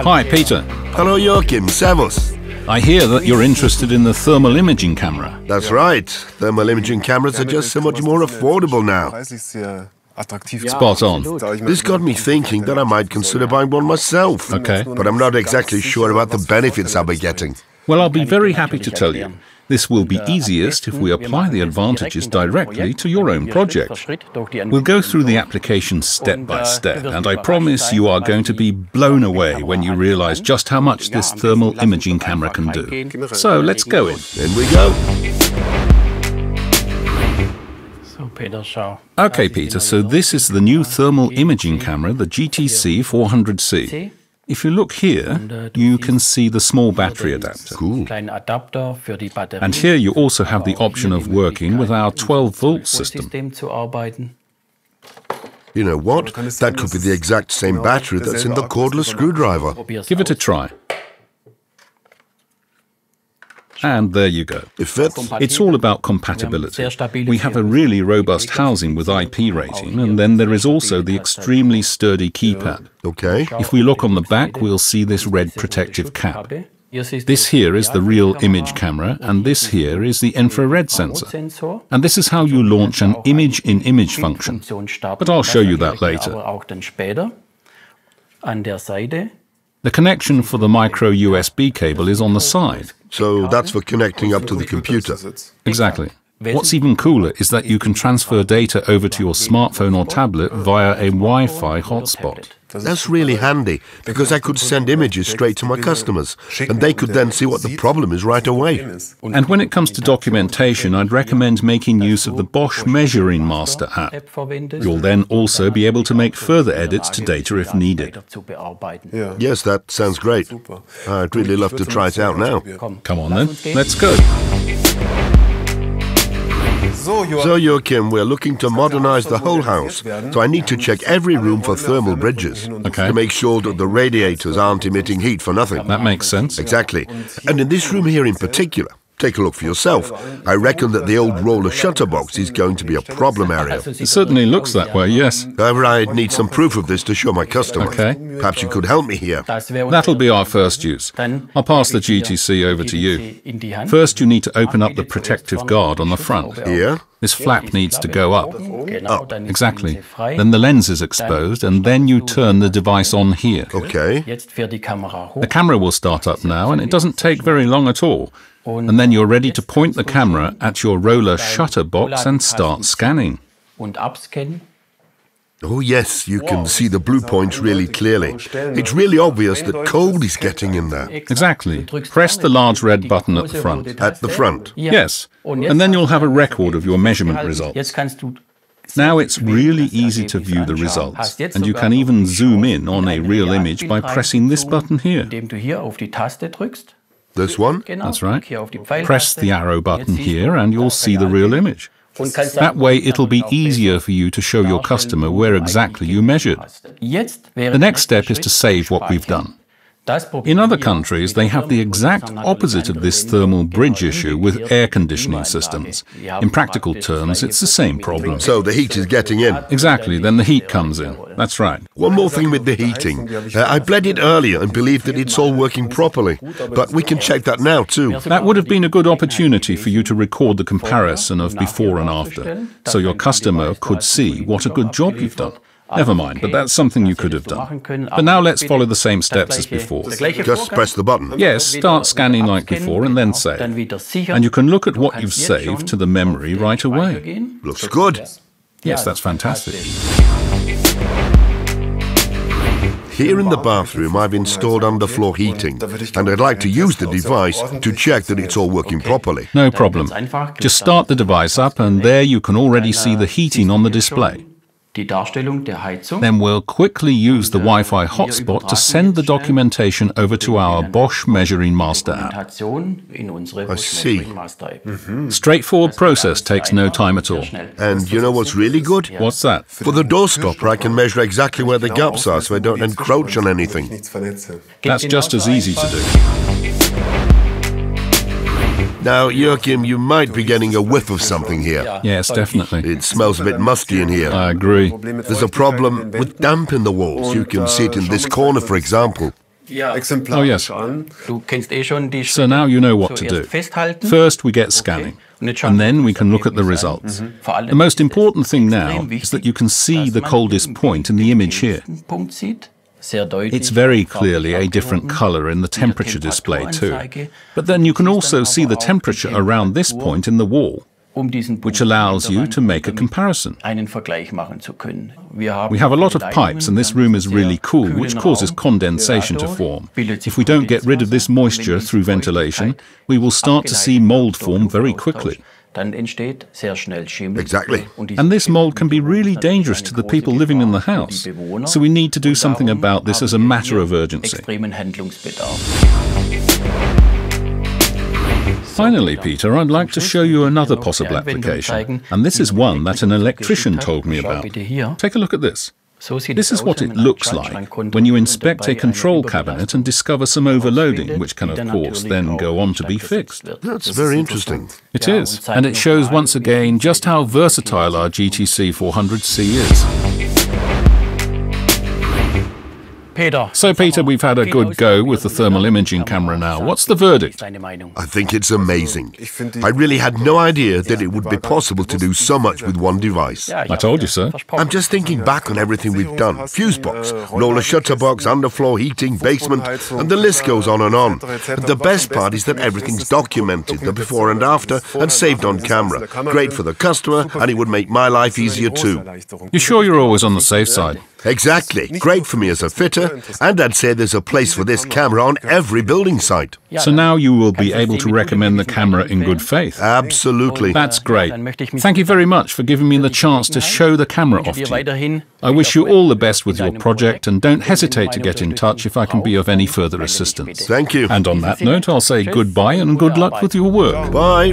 Hi, Peter. Hello, Joachim. Servus. I hear that you're interested in the thermal imaging camera. That's right. Thermal imaging cameras are just so much more affordable now. Spot on. This got me thinking that I might consider buying one myself. Okay. But I'm not exactly sure about the benefits I'll be getting. Well, I'll be very happy to tell you. This will be easiest if we apply the advantages directly to your own project. We'll go through the application step by step, and I promise you are going to be blown away when you realize just how much this thermal imaging camera can do. So let's go in. In we go. Okay, Peter, so this is the new thermal imaging camera, the GTC 400C. If you look here, you can see the small battery adapter. Cool. And here you also have the option of working with our 12-volt system. You know what? That could be the exact same battery that's in the cordless screwdriver. Give it a try. And there you go. It fits. It's all about compatibility. We have a really robust housing with IP rating, and then there is also the extremely sturdy keypad. Okay. If we look on the back, we'll see this red protective cap. This here is the real image camera, and this here is the infrared sensor. And this is how you launch an image-in-image function. But I'll show you that later. The connection for the micro USB cable is on the side. So that's for connecting up to the computer. Exactly. What's even cooler is that you can transfer data over to your smartphone or tablet via a Wi-Fi hotspot. That's really handy, because I could send images straight to my customers, and they could then see what the problem is right away. And when it comes to documentation, I'd recommend making use of the Bosch Measuring Master App. You'll then also be able to make further edits to data if needed. Yes, that sounds great. I'd really love to try it out now. Come on then, let's go. So, Joachim, we're looking to modernize the whole house, so I need to check every room for thermal bridges Okay. to make sure that the radiators aren't emitting heat for nothing. That makes sense. Exactly. And in this room here in particular, take a look for yourself. I reckon that the old roller shutter box is going to be a problem area. It certainly looks that way, yes. However, I'd need some proof of this to show my customer. Okay. Perhaps you could help me here. That'll be our first use. I'll pass the GTC over to you. First, you need to open up the protective guard on the front. Here? This flap needs to go up. Up. Exactly. Then the lens is exposed, and then you turn the device on here. Okay. The camera will start up now, and it doesn't take very long at all. And then you're ready to point the camera at your roller shutter box and start scanning. Oh yes, you can see the blue points really clearly. It's really obvious that cold is getting in there. Exactly. Press the large red button at the front. At the front. Yes. And then you'll have a record of your measurement results. Now it's really easy to view the results, and you can even zoom in on a real image by pressing this button here. This one? That's right. Press the arrow button here and you'll see the real image. That way it'll be easier for you to show your customer where exactly you measured. The next step is to save what we've done. In other countries, they have the exact opposite of this thermal bridge issue with air conditioning systems. In practical terms, it's the same problem. So the heat is getting in. Exactly, then the heat comes in. That's right. One more thing with the heating. I bled it earlier and believe that it's all working properly, but we can check that now too. That would have been a good opportunity for you to record the comparison of before and after, so your customer could see what a good job you've done. Never mind, but that's something you could have done. But now let's follow the same steps as before. Just press the button. Yes, start scanning like before and then save. And you can look at what you've saved to the memory right away. Looks good. Yes, that's fantastic. Here in the bathroom, I've installed underfloor heating, and I'd like to use the device to check that it's all working properly. No problem. Just start the device up, and there you can already see the heating on the display. Then we'll quickly use the Wi-Fi hotspot to send the documentation over to our Bosch Measuring Master App. I see. Straightforward process, takes no time at all. And you know what's really good? What's that? For the door stopper, I can measure exactly where the gaps are so I don't encroach on anything. That's just as easy to do. Now, Joachim, you might be getting a whiff of something here. Yes, definitely. It smells a bit musty in here. I agree. There's a problem with damp in the walls. You can see it in this corner, for example. Oh yes. So now you know what to do. First we get scanning, and then we can look at the results. The most important thing now is that you can see the coldest point in the image here. It's very clearly a different color in the temperature display too. But then you can also see the temperature around this point in the wall, which allows you to make a comparison. We have a lot of pipes, and this room is really cool, which causes condensation to form. If we don't get rid of this moisture through ventilation, we will start to see mold form very quickly. Exactly. And this mold can be really dangerous to the people living in the house. So we need to do something about this as a matter of urgency. Finally, Peter, I'd like to show you another possible application. And this is one that an electrician told me about. Take a look at this. This is what it looks like when you inspect a control cabinet and discover some overloading, which can, of course, then go on to be fixed. That's very interesting. It is, and it shows once again just how versatile our GTC 400C is. So, Peter, we've had a good go with the thermal imaging camera now. What's the verdict? I think it's amazing. I really had no idea that it would be possible to do so much with one device. I told you so. I'm just thinking back on everything we've done. Fuse box, roller shutter box, underfloor heating, basement, and the list goes on and on. But the best part is that everything's documented, the before and after, and saved on camera. Great for the customer, and it would make my life easier too. You sure you're always on the safe side? Exactly. Great for me as a fitter, and I'd say there's a place for this camera on every building site. So now you will be able to recommend the camera in good faith. Absolutely. That's great. Thank you very much for giving me the chance to show the camera off to you. I wish you all the best with your project, and don't hesitate to get in touch if I can be of any further assistance. Thank you. And on that note, I'll say goodbye and good luck with your work. Bye.